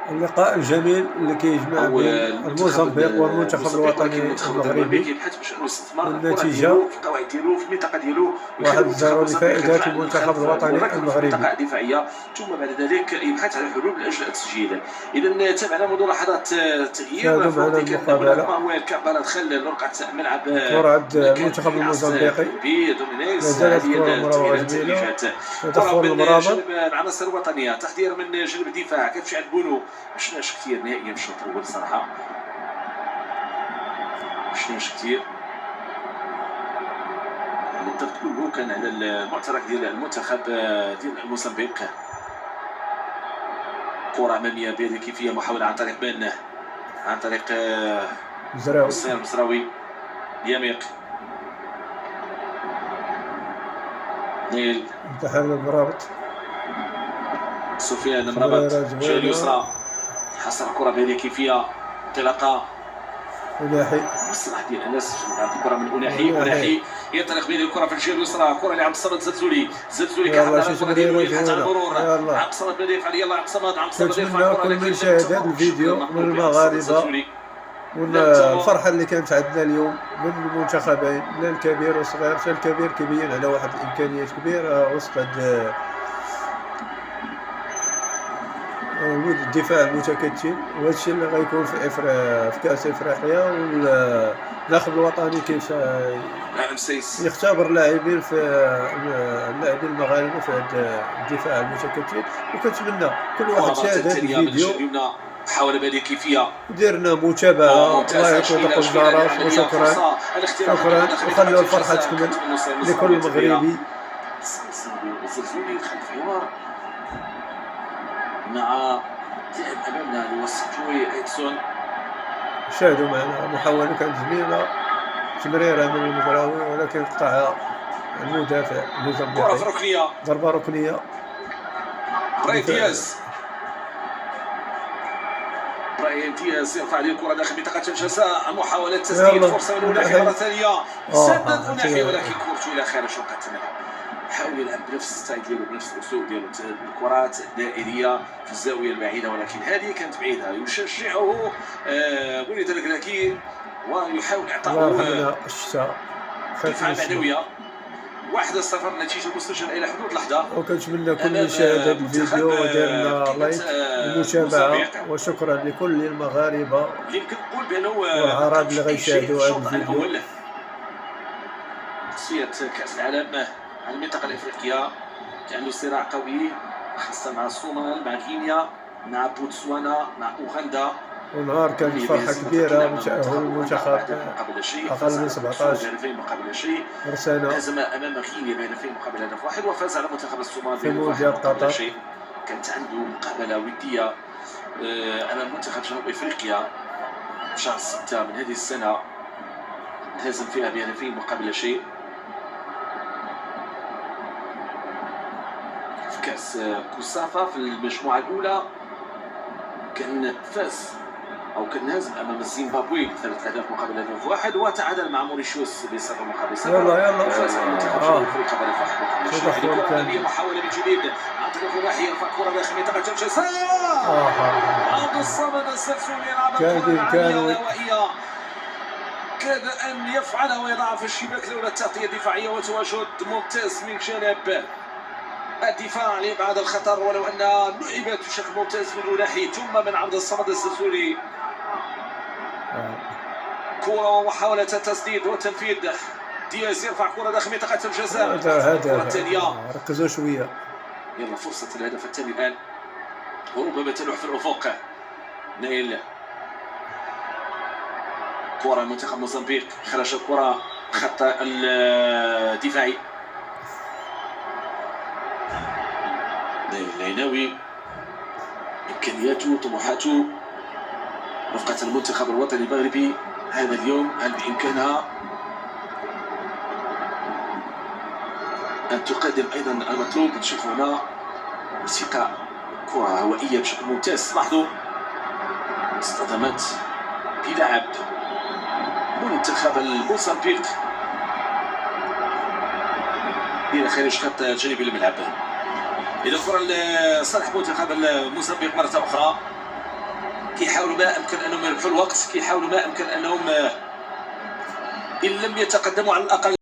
اللقاء الجميل اللي كيجمع او بين المنتخب الموزمبيق والمنتخب الموزمبيق، ولكن الوطني المنتخب المغربي المغربي. كيبحث باش انه يستثمر الكره النتيجة ديالو في القواعد ديالو في المنطقه ديالو، ويخلي 1-0 المنتخب الموزمبيق لفائدة يرجع المنتخب للخلف الوطني مركز في المغربي. المنطقه الدفاعيه، ثم بعد ذلك يبحث على حلول من اجل التسجيل. اذا تابعنا منذ لحظات شاهدوا تغيير في معنا وقت كان هناك المقابلة. مانويل كابالا دخل رقعه ملعب كرة عند المنتخب الموزمبيقي، دومينيز. لا زالت هذه كرة مراوغة التمريرات اللي جميلة، فات، تدخل كره من المرابط. جانب العناصر الوطنيه، تحضير من جانب الدفاع، كتمشي عند بونو. ما شفناش كثير نهائيا في الشوط الاول صراحه، ما شفناش كثير. الضغط كله كان على المعترك ديال المنتخب ديال الموزمبيق. كرة أمامية بهذه الكيفية، محاولة عن طريق من عن طريق حسين المزراوي. ياميق نيل انتحل المرابط. سفيان مرابط جاي اليسرى، حصل الكرة بهذه الكيفية، انطلاقة أناحي مصلح ديال انس. الكره من اناحي ينطلق بهذه الكره في الجهه اليسرى، كره لعبد الصمد زلزولي كيحضر الكره ديالو، يبحث عن المرور. عبد الصمد بدا يفعل، يلا عبد الصمد يدفع الكره. كل من شاهد هذا الفيديو من المغاربه والفرحه اللي كانت عندنا اليوم من المنتخبين، لا الكبير والصغير. الكبير كيبين على واحد الامكانيات كبيره وسط وجود الدفاع المتكتل، وهذا الشيء اللي غيكون في كاس افريقيا. والناخب الوطني كيف يختبر اللاعبين المغاربه في هذا الدفاع المتكتل. وكنتمنى كل واحد شاهد هذا الفيديو حاول بهذه الكيفيه وديرنا متابعه. الله يطلق الجرس، وشكرا وخلوا الفرحه تكمل لكل مغربي. مع لاعب امامنا اللي هو سجوي ايدسون. شاهدوا معنا محاولة كانت جميلة، تمريرة من المزراوي ولكن قطعها المدافع الموزمبيقي. كرة ركنية، ضربة ركنية. براين دياز يرفع هذه الكرة داخل منطقة الجزاء، محاولة تسديد، فرصة من أناحي مرة ثانية، سدد أناحي ولكن كرته إلى خارج شقة الملعب. حاول يلعب بنفس الستايل ديالو، بنفس الاسلوب ديالو، الكرات الدائريه في الزاويه البعيده، ولكن هذه كانت بعيده. يشجعه وليد الكلاكي ويحاول اعطائه الشتاء دفعه معنويه. 1-0 النتيجه المسجله الى حدود لحظه. وكنتمنى كل من شاهد هذا الفيديو وديرنا لايك المتابعه، وشكرا لكل المغاربه اللي كنقول بانه والعرب اللي غيشاهدوا هذا الفيديو. تصفيه كاس العالم على المنطقة الإفريقية كان له صراع قوي، خاصة مع الصومال، مع كينيا، مع بوتسوانا، مع أوغندا. ونهار كانت فرحة كبيرة بتأهل المنتخب أقل من 17 هدفين مقابل شيء. مرسانة هزم أمام كينيا بهدفين مقابل هدف واحد، وفاز على منتخب الصومال في مونديال قطر. كانت عنده مقابلة ودية أمام منتخب جنوب إفريقيا في شهر 6 من هذه السنة، هزم فيها بهدفين مقابل شيء. كأس كوسافا في المجموعة الأولى كان فاز أو كان هازم أمام الزيمبابوي ب3 أهداف مقابل هدف واحد، وتعادل مع موريشيوس ب0 مقابل 0. يلا وفاز على منتخب جنوب أفريقيا بهدف واحد مقابل 0. محاولة من جديد عن طريق ناحية، يرفع كرة داخل منطقة الجزاء. عبد الصمد الزلزولي يلعب الكرة الهوائية، كاد أن يفعل ويضع في الشباك لولا التغطية الدفاعية وتواجد ممتاز من جانب الدفاع لإبعاد الخطر، ولو أن لعبت بشكل ممتاز من أناحي ثم من عبد الصمد الزلزولي. كرة ومحاولة التسديد والتنفيذ. دياز يرفع كرة داخل منطقة الجزاء. الكرة الثانية، ركزوا شوية. يلا فرصة الهدف الثاني الآن، وربما تلوح في الأفق. نايل، كرة منتخب موزمبيق خرج الكرة خط الدفاعي. العناوي إمكانياته وطموحاته رفقة المنتخب الوطني المغربي هذا اليوم، هل بإمكانها أن تقدم أيضا المطلوب؟ نشوف هنا ثقة، كرة هوائية بشكل ممتاز. لاحظوا اصطدمت بلاعب منتخب الموزمبيق إلى خارج خط جانبي الملعب. الى كره لصالح منتخب موزمبيق مره اخرى. كيحاولوا ما امكن انهم يربحوا الوقت، كيحاولوا ما امكن انهم ان لم يتقدموا على الاقل